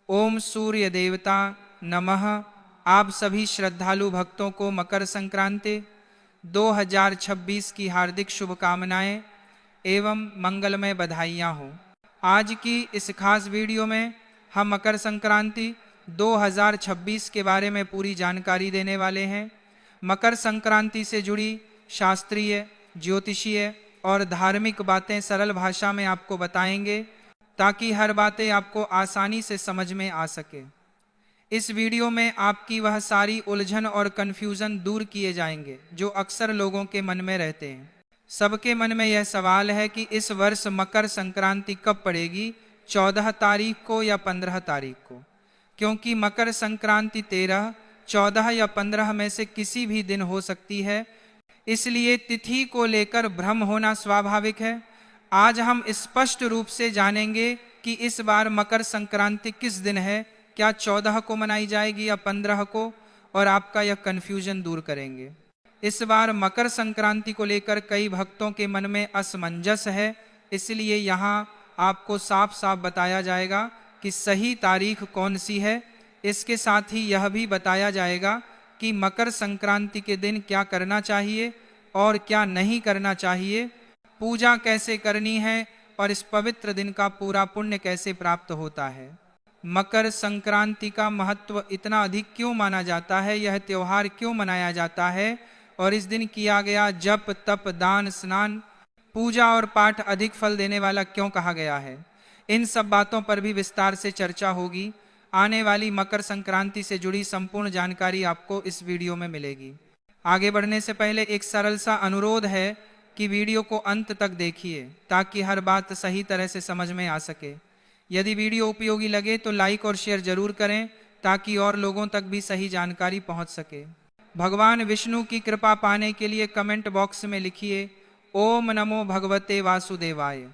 ओम सूर्य देवता नमः। आप सभी श्रद्धालु भक्तों को मकर संक्रांति 2026 की हार्दिक शुभकामनाएं एवं मंगलमय बधाइयाँ हो। आज की इस खास वीडियो में हम मकर संक्रांति 2026 के बारे में पूरी जानकारी देने वाले हैं। मकर संक्रांति से जुड़ी शास्त्रीय, ज्योतिषीय और धार्मिक बातें सरल भाषा में आपको बताएंगे ताकि हर बातें आपको आसानी से समझ में आ सके। इस वीडियो में आपकी वह सारी उलझन और कन्फ्यूजन दूर किए जाएंगे जो अक्सर लोगों के मन में रहते हैं। सबके मन में यह सवाल है कि इस वर्ष मकर संक्रांति कब पड़ेगी, 14 तारीख को या 15 तारीख को, क्योंकि मकर संक्रांति 13, 14 या 15 में से किसी भी दिन हो सकती है। इसलिए तिथि को लेकर भ्रम होना स्वाभाविक है। आज हम स्पष्ट रूप से जानेंगे कि इस बार मकर संक्रांति किस दिन है, क्या 14 को मनाई जाएगी या 15 को, और आपका यह कन्फ्यूजन दूर करेंगे। इस बार मकर संक्रांति को लेकर कई भक्तों के मन में असमंजस है, इसलिए यहाँ आपको साफ साफ बताया जाएगा कि सही तारीख कौन सी है। इसके साथ ही यह भी बताया जाएगा कि मकर संक्रांति के दिन क्या करना चाहिए और क्या नहीं करना चाहिए, पूजा कैसे करनी है और इस पवित्र दिन का पूरा पुण्य कैसे प्राप्त होता है। मकर संक्रांति का महत्व इतना अधिक क्यों माना जाता है, यह त्योहार क्यों मनाया जाता है और इस दिन किया गया जप, तप, दान, स्नान, पूजा और पाठ अधिक फल देने वाला क्यों कहा गया है, इन सब बातों पर भी विस्तार से चर्चा होगी। आने वाली मकर संक्रांति से जुड़ी संपूर्ण जानकारी आपको इस वीडियो में मिलेगी। आगे बढ़ने से पहले एक सरल सा अनुरोध है कि वीडियो को अंत तक देखिए ताकि हर बात सही तरह से समझ में आ सके। यदि वीडियो उपयोगी लगे तो लाइक और शेयर जरूर करें ताकि और लोगों तक भी सही जानकारी पहुंच सके। भगवान विष्णु की कृपा पाने के लिए कमेंट बॉक्स में लिखिए ओम नमो भगवते वासुदेवाय।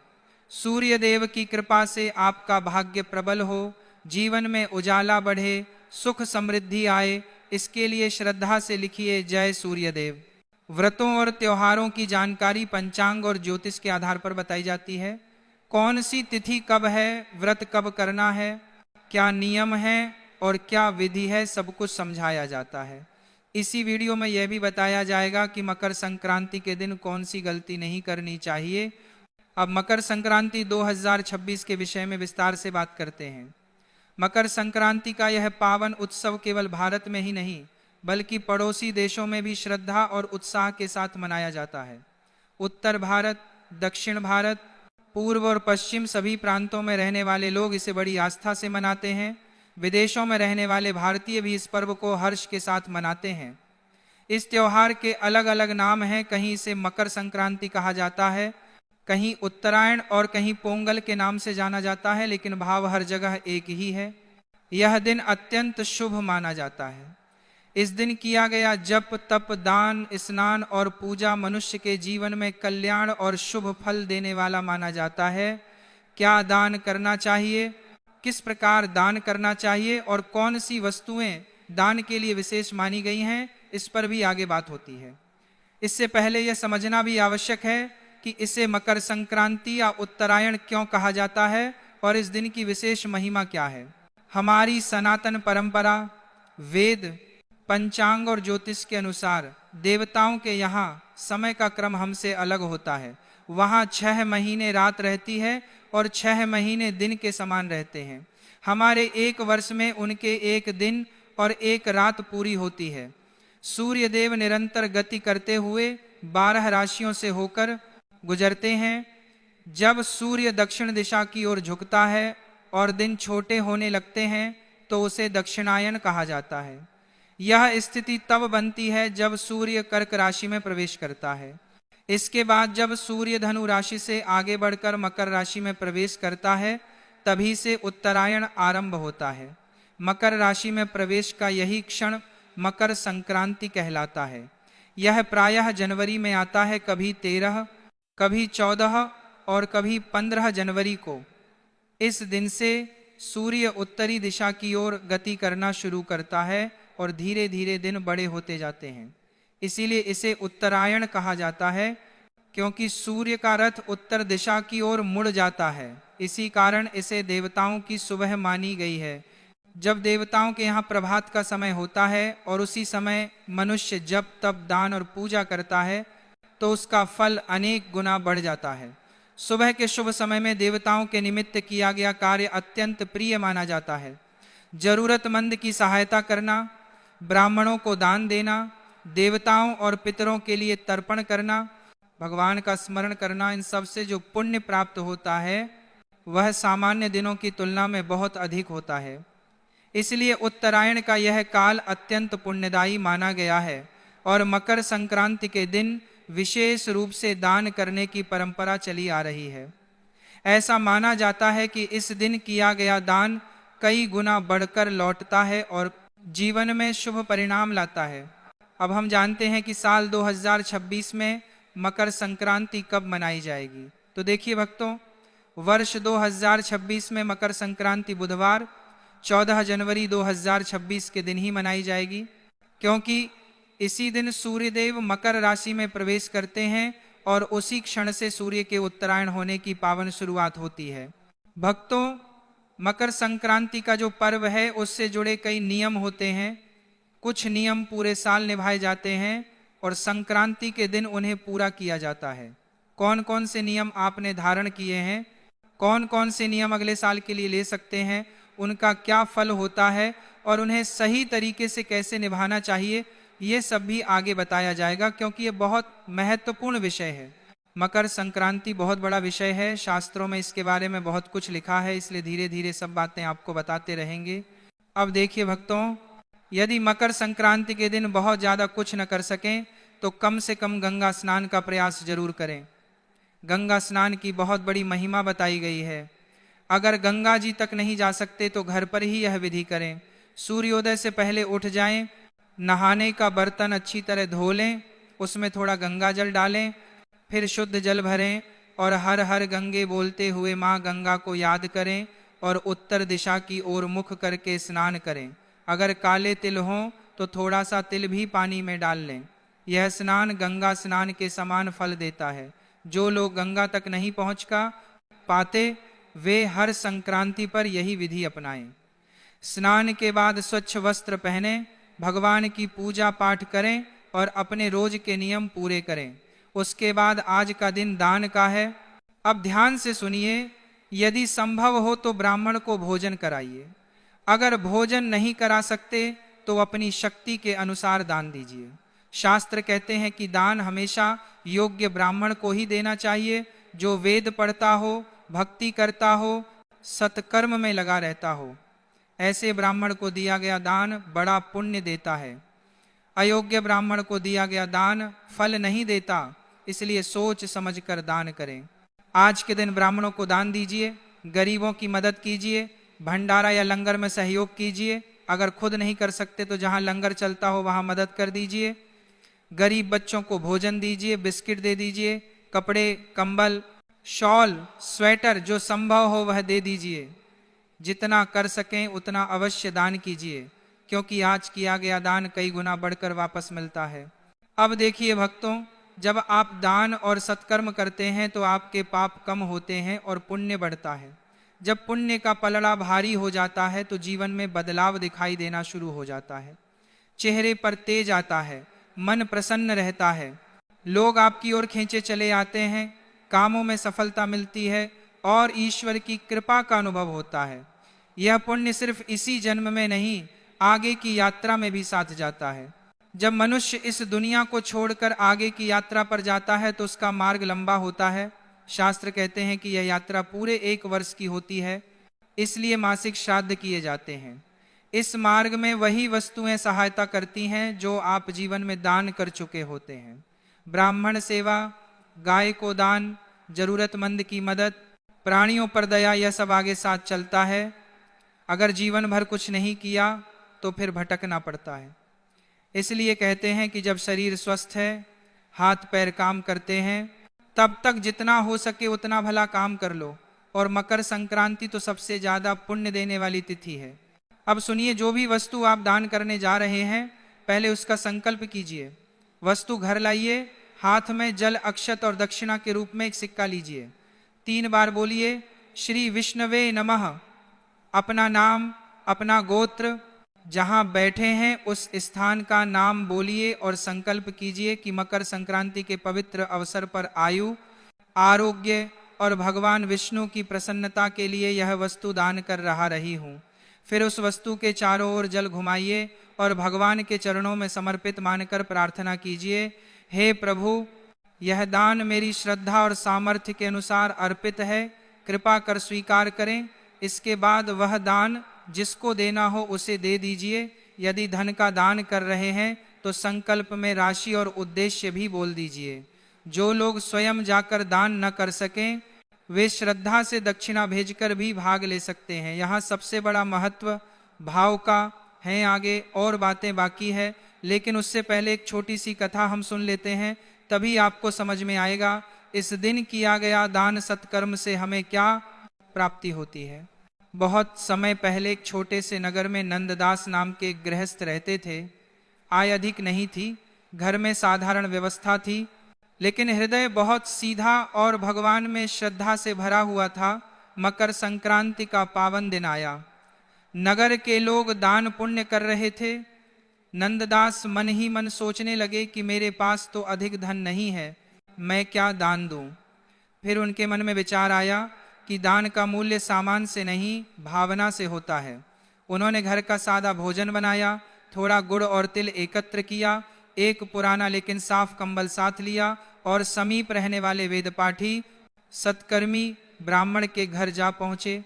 सूर्य देव की कृपा से आपका भाग्य प्रबल हो, जीवन में उजाला बढ़े, सुख समृद्धि आए, इसके लिए श्रद्धा से लिखिए जय सूर्य देव। व्रतों और त्योहारों की जानकारी पंचांग और ज्योतिष के आधार पर बताई जाती है। कौन सी तिथि कब है, व्रत कब करना है, क्या नियम है और क्या विधि है, सब कुछ समझाया जाता है। इसी वीडियो में यह भी बताया जाएगा कि मकर संक्रांति के दिन कौन सी गलती नहीं करनी चाहिए। अब मकर संक्रांति 2026 के विषय में विस्तार से बात करते हैं। मकर संक्रांति का यह पावन उत्सव केवल भारत में ही नहीं बल्कि पड़ोसी देशों में भी श्रद्धा और उत्साह के साथ मनाया जाता है। उत्तर भारत, दक्षिण भारत, पूर्व और पश्चिम सभी प्रांतों में रहने वाले लोग इसे बड़ी आस्था से मनाते हैं। विदेशों में रहने वाले भारतीय भी इस पर्व को हर्ष के साथ मनाते हैं। इस त्योहार के अलग अलग नाम हैं। कहीं इसे मकर संक्रांति कहा जाता है, कहीं उत्तरायण और कहीं पोंगल के नाम से जाना जाता है, लेकिन भाव हर जगह एक ही है। यह दिन अत्यंत शुभ माना जाता है। इस दिन किया गया जप, तप, दान, स्नान और पूजा मनुष्य के जीवन में कल्याण और शुभ फल देने वाला माना जाता है। क्या दान करना चाहिए, किस प्रकार दान करना चाहिए और कौन सी वस्तुएं दान के लिए विशेष मानी गई हैं, इस पर भी आगे बात होती है। इससे पहले यह समझना भी आवश्यक है कि इसे मकर संक्रांति या उत्तरायण क्यों कहा जाता है और इस दिन की विशेष महिमा क्या है। हमारी सनातन परंपरा, वेद, पंचांग और ज्योतिष के अनुसार देवताओं के यहाँ समय का क्रम हमसे अलग होता है। वहाँ 6 महीने रात रहती है और 6 महीने दिन के समान रहते हैं। हमारे एक वर्ष में उनके एक दिन और एक रात पूरी होती है। सूर्य देव निरंतर गति करते हुए 12 राशियों से होकर गुजरते हैं। जब सूर्य दक्षिण दिशा की ओर झुकता है और दिन छोटे होने लगते हैं तो उसे दक्षिणायन कहा जाता है। यह स्थिति तब बनती है जब सूर्य कर्क राशि में प्रवेश करता है। इसके बाद जब सूर्य धनु राशि से आगे बढ़कर मकर राशि में प्रवेश करता है तभी से उत्तरायण आरंभ होता है। मकर राशि में प्रवेश का यही क्षण मकर संक्रांति कहलाता है। यह प्रायः जनवरी में आता है, कभी 13, कभी 14 और कभी 15 जनवरी को। इस दिन से सूर्य उत्तरी दिशा की ओर गति करना शुरू करता है और धीरे धीरे दिन बड़े होते जाते हैं। इसीलिए इसे उत्तरायण कहा जाता है, क्योंकि सूर्य का रथ उत्तर दिशा की ओर मुड़ जाता है। इसी कारण इसे देवताओं की सुबह मानी गई है। जब देवताओं के यहाँ प्रभात का समय होता है और उसी समय मनुष्य जब तब दान और पूजा करता है तो उसका फल अनेक गुना बढ़ जाता है। सुबह के शुभ समय में देवताओं के निमित्त किया गया कार्य अत्यंत प्रिय माना जाता है। जरूरतमंद की सहायता करना, ब्राह्मणों को दान देना, देवताओं और पितरों के लिए तर्पण करना, भगवान का स्मरण करना, इन सब से जो पुण्य प्राप्त होता है वह सामान्य दिनों की तुलना में बहुत अधिक होता है। इसलिए उत्तरायण का यह काल अत्यंत पुण्यदायी माना गया है और मकर संक्रांति के दिन विशेष रूप से दान करने की परंपरा चली आ रही है। ऐसा माना जाता है कि इस दिन किया गया दान कई गुना बढ़कर लौटता है और जीवन में शुभ परिणाम लाता है। अब हम जानते हैं कि साल 2026 में मकर संक्रांति कब मनाई जाएगी। तो देखिए भक्तों, वर्ष 2026 में मकर संक्रांति बुधवार 14 जनवरी 2026 के दिन ही मनाई जाएगी, क्योंकि इसी दिन सूर्यदेव मकर राशि में प्रवेश करते हैं और उसी क्षण से सूर्य के उत्तरायण होने की पावन शुरुआत होती है। भक्तों, मकर संक्रांति का जो पर्व है उससे जुड़े कई नियम होते हैं। कुछ नियम पूरे साल निभाए जाते हैं और संक्रांति के दिन उन्हें पूरा किया जाता है। कौन कौन से नियम आपने धारण किए हैं, कौन कौन से नियम अगले साल के लिए ले सकते हैं, उनका क्या फल होता है और उन्हें सही तरीके से कैसे निभाना चाहिए, ये सब भी आगे बताया जाएगा, क्योंकि ये बहुत महत्वपूर्ण विषय है। मकर संक्रांति बहुत बड़ा विषय है, शास्त्रों में इसके बारे में बहुत कुछ लिखा है, इसलिए धीरे धीरे सब बातें आपको बताते रहेंगे। अब देखिए भक्तों, यदि मकर संक्रांति के दिन बहुत ज़्यादा कुछ न कर सकें तो कम से कम गंगा स्नान का प्रयास जरूर करें। गंगा स्नान की बहुत बड़ी महिमा बताई गई है। अगर गंगा जी तक नहीं जा सकते तो घर पर ही यह विधि करें। सूर्योदय से पहले उठ जाएं, नहाने का बर्तन अच्छी तरह धो लें, उसमें थोड़ा गंगा जल डालें, फिर शुद्ध जल भरें और हर हर गंगे बोलते हुए माँ गंगा को याद करें और उत्तर दिशा की ओर मुख करके स्नान करें। अगर काले तिल हों तो थोड़ा सा तिल भी पानी में डाल लें। यह स्नान गंगा स्नान के समान फल देता है। जो लोग गंगा तक नहीं पहुँच पाते वे हर संक्रांति पर यही विधि अपनाएं। स्नान के बाद स्वच्छ वस्त्र पहनें, भगवान की पूजा पाठ करें और अपने रोज के नियम पूरे करें। उसके बाद आज का दिन दान का है। अब ध्यान से सुनिए, यदि संभव हो तो ब्राह्मण को भोजन कराइए। अगर भोजन नहीं करा सकते तो अपनी शक्ति के अनुसार दान दीजिए। शास्त्र कहते हैं कि दान हमेशा योग्य ब्राह्मण को ही देना चाहिए, जो वेद पढ़ता हो, भक्ति करता हो, सत्कर्म में लगा रहता हो। ऐसे ब्राह्मण को दिया गया दान बड़ा पुण्य देता है। अयोग्य ब्राह्मण को दिया गया दान फल नहीं देता, इसलिए सोच समझकर दान करें। आज के दिन ब्राह्मणों को दान दीजिए, गरीबों की मदद कीजिए, भंडारा या लंगर में सहयोग कीजिए। अगर खुद नहीं कर सकते तो जहां लंगर चलता हो वहां मदद कर दीजिए। गरीब बच्चों को भोजन दीजिए, बिस्किट दे दीजिए, कपड़े, कंबल, शॉल, स्वेटर जो संभव हो वह दे दीजिए। जितना कर सकें उतना अवश्य दान कीजिए, क्योंकि आज किया गया दान कई गुना बढ़कर वापस मिलता है। अब देखिए भक्तों, जब आप दान और सत्कर्म करते हैं तो आपके पाप कम होते हैं और पुण्य बढ़ता है। जब पुण्य का पलड़ा भारी हो जाता है तो जीवन में बदलाव दिखाई देना शुरू हो जाता है। चेहरे पर तेज आता है, मन प्रसन्न रहता है, लोग आपकी ओर खींचे चले आते हैं, कामों में सफलता मिलती है और ईश्वर की कृपा का अनुभव होता है। यह पुण्य सिर्फ इसी जन्म में नहीं, आगे की यात्रा में भी साथ जाता है। जब मनुष्य इस दुनिया को छोड़कर आगे की यात्रा पर जाता है तो उसका मार्ग लंबा होता है। शास्त्र कहते हैं कि यह यात्रा पूरे 1 वर्ष की होती है, इसलिए मासिक श्राद्ध किए जाते हैं। इस मार्ग में वही वस्तुएं सहायता करती हैं जो आप जीवन में दान कर चुके होते हैं। ब्राह्मण सेवा, गाय को दान, जरूरतमंद की मदद, प्राणियों पर दया, यह सब आगे साथ चलता है। अगर जीवन भर कुछ नहीं किया तो फिर भटकना पड़ता है। इसलिए कहते हैं कि जब शरीर स्वस्थ है, हाथ पैर काम करते हैं, तब तक जितना हो सके उतना भला काम कर लो। और मकर संक्रांति तो सबसे ज्यादा पुण्य देने वाली तिथि है। अब सुनिए, जो भी वस्तु आप दान करने जा रहे हैं पहले उसका संकल्प कीजिए। वस्तु घर लाइए, हाथ में जल, अक्षत और दक्षिणा के रूप में एक सिक्का लीजिए। 3 बार बोलिए श्री विष्णवे नमः। अपना नाम, अपना गोत्र जहां बैठे हैं उस स्थान का नाम बोलिए और संकल्प कीजिए कि मकर संक्रांति के पवित्र अवसर पर आयु, आरोग्य और भगवान विष्णु की प्रसन्नता के लिए यह वस्तु दान कर रही हूँ। फिर उस वस्तु के चारों ओर जल घुमाइए और भगवान के चरणों में समर्पित मानकर प्रार्थना कीजिए, हे प्रभु, यह दान मेरी श्रद्धा और सामर्थ्य के अनुसार अर्पित है, कृपा कर स्वीकार करें। इसके बाद वह दान जिसको देना हो उसे दे दीजिए। यदि धन का दान कर रहे हैं तो संकल्प में राशि और उद्देश्य भी बोल दीजिए। जो लोग स्वयं जाकर दान न कर सकें वे श्रद्धा से दक्षिणा भेजकर भी भाग ले सकते हैं। यहाँ सबसे बड़ा महत्व भाव का है। आगे और बातें बाकी है, लेकिन उससे पहले एक छोटी सी कथा हम सुन लेते हैं, तभी आपको समझ में आएगा इस दिन किया गया दान सत्कर्म से हमें क्या प्राप्ति होती है। बहुत समय पहले एक छोटे से नगर में नंददास नाम के एक गृहस्थ रहते थे। आय अधिक नहीं थी, घर में साधारण व्यवस्था थी, लेकिन हृदय बहुत सीधा और भगवान में श्रद्धा से भरा हुआ था। मकर संक्रांति का पावन दिन आया। नगर के लोग दान पुण्य कर रहे थे। नंददास मन ही मन सोचने लगे कि मेरे पास तो अधिक धन नहीं है, मैं क्या दान दूं। फिर उनके मन में विचार आया कि दान का मूल्य सामान से नहीं भावना से होता है। उन्होंने घर का सादा भोजन बनाया, थोड़ा गुड़ और तिल एकत्र किया, एक पुराना लेकिन साफ कंबल साथ लिया और समीप रहने वाले वेदपाठी सत्कर्मी ब्राह्मण के घर जा पहुंचे।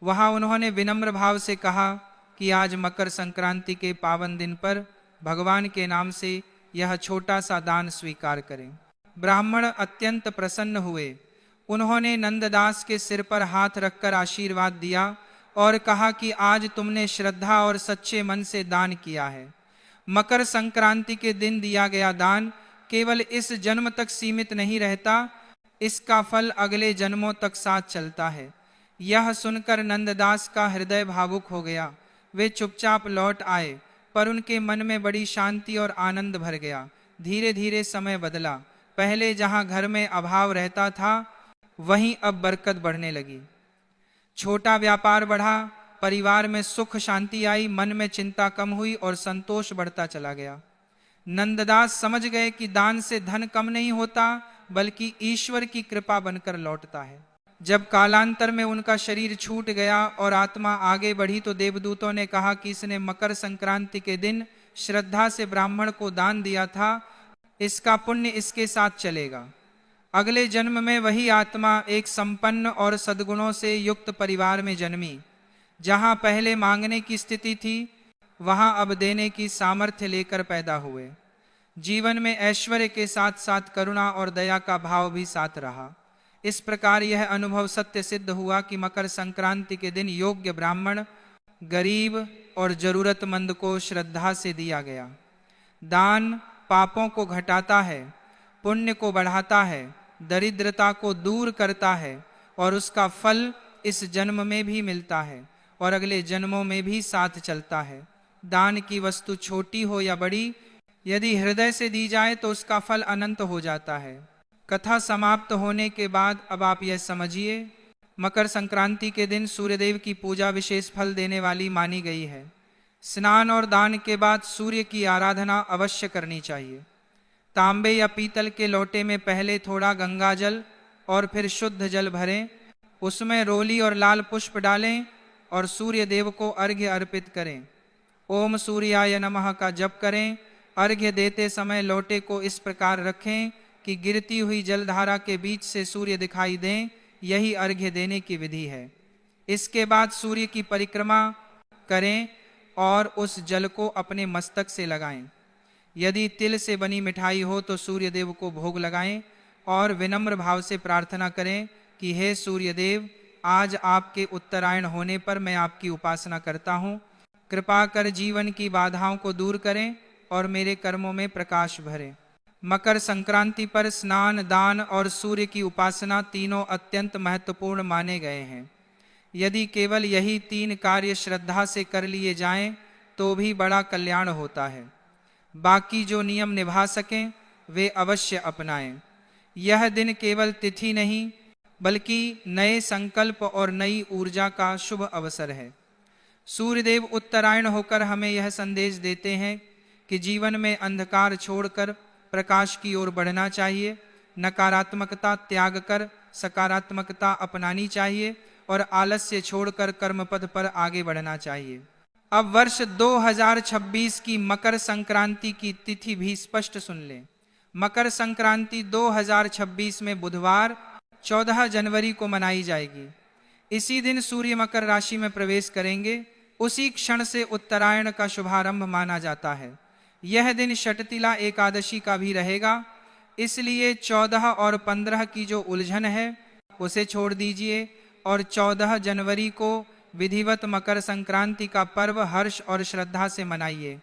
वहां उन्होंने विनम्र भाव से कहा कि आज मकर संक्रांति के पावन दिन पर भगवान के नाम से यह छोटा सा दान स्वीकार करें। ब्राह्मण अत्यंत प्रसन्न हुए। उन्होंने नंददास के सिर पर हाथ रखकर आशीर्वाद दिया और कहा कि आज तुमने श्रद्धा और सच्चे मन से दान किया है। मकर संक्रांति के दिन दिया गया दान केवल इस जन्म तक सीमित नहीं रहता, इसका फल अगले जन्मों तक साथ चलता है। यह सुनकर नंददास का हृदय भावुक हो गया। वे चुपचाप लौट आए, पर उनके मन में बड़ी शांति और आनंद भर गया। धीरे धीरे समय बदला। पहले जहां घर में अभाव रहता था वहीं अब बरकत बढ़ने लगी। छोटा व्यापार बढ़ा, परिवार में सुख शांति आई, मन में चिंता कम हुई और संतोष बढ़ता चला गया। नंददास समझ गए कि दान से धन कम नहीं होता, बल्कि ईश्वर की कृपा बनकर लौटता है। जब कालांतर में उनका शरीर छूट गया और आत्मा आगे बढ़ी तो देवदूतों ने कहा कि इसने मकर संक्रांति के दिन श्रद्धा से ब्राह्मण को दान दिया था, इसका पुण्य इसके साथ चलेगा। अगले जन्म में वही आत्मा एक संपन्न और सद्गुणों से युक्त परिवार में जन्मी। जहां पहले मांगने की स्थिति थी वहां अब देने की सामर्थ्य लेकर पैदा हुए। जीवन में ऐश्वर्य के साथ साथ करुणा और दया का भाव भी साथ रहा। इस प्रकार यह अनुभव सत्य सिद्ध हुआ कि मकर संक्रांति के दिन योग्य ब्राह्मण, गरीब और जरूरतमंद को श्रद्धा से दिया गया। दान पापों को घटाता है, पुण्य को बढ़ाता है, दरिद्रता को दूर करता है और उसका फल इस जन्म में भी मिलता है और अगले जन्मों में भी साथ चलता है। दान की वस्तु छोटी हो या बड़ी, यदि हृदय से दी जाए तो उसका फल अनंत हो जाता है। कथा समाप्त होने के बाद अब आप यह समझिए, मकर संक्रांति के दिन सूर्यदेव की पूजा विशेष फल देने वाली मानी गई है। स्नान और दान के बाद सूर्य की आराधना अवश्य करनी चाहिए। तांबे या पीतल के लोटे में पहले थोड़ा गंगा जल और फिर शुद्ध जल भरें, उसमें रोली और लाल पुष्प डालें और सूर्य देव को अर्घ्य अर्पित करें। ओम सूर्याय नमः का जप करें। अर्घ्य देते समय लोटे को इस प्रकार रखें कि गिरती हुई जलधारा के बीच से सूर्य दिखाई दें। यही अर्घ्य देने की विधि है। इसके बाद सूर्य की परिक्रमा करें और उस जल को अपने मस्तक से लगाएं। यदि तिल से बनी मिठाई हो तो सूर्य देव को भोग लगाएं और विनम्र भाव से प्रार्थना करें कि हे सूर्य देव, आज आपके उत्तरायण होने पर मैं आपकी उपासना करता हूँ। कृपा कर जीवन की बाधाओं को दूर करें और मेरे कर्मों में प्रकाश भरें। मकर संक्रांति पर स्नान, दान और सूर्य की उपासना तीनों अत्यंत महत्वपूर्ण माने गए हैं। यदि केवल यही 3 कार्य श्रद्धा से कर लिए जाएं तो भी बड़ा कल्याण होता है। बाकी जो नियम निभा सकें वे अवश्य अपनाएं। यह दिन केवल तिथि नहीं बल्कि नए संकल्प और नई ऊर्जा का शुभ अवसर है। सूर्यदेव उत्तरायण होकर हमें यह संदेश देते हैं कि जीवन में अंधकार छोड़कर प्रकाश की ओर बढ़ना चाहिए, नकारात्मकता त्याग कर सकारात्मकता अपनानी चाहिए और आलस्य छोड़कर कर्मपद पर आगे बढ़ना चाहिए। अब वर्ष 2026 की मकर संक्रांति की तिथि भी स्पष्ट सुन लें। मकर संक्रांति 2026 में बुधवार 14 जनवरी को मनाई जाएगी। इसी दिन सूर्य मकर राशि में प्रवेश करेंगे। उसी क्षण से उत्तरायण का शुभारंभ माना जाता है। यह दिन षटतिला एकादशी का भी रहेगा, इसलिए 14 और 15 की जो उलझन है उसे छोड़ दीजिए और 14 जनवरी को विधिवत मकर संक्रांति का पर्व हर्ष और श्रद्धा से मनाइए।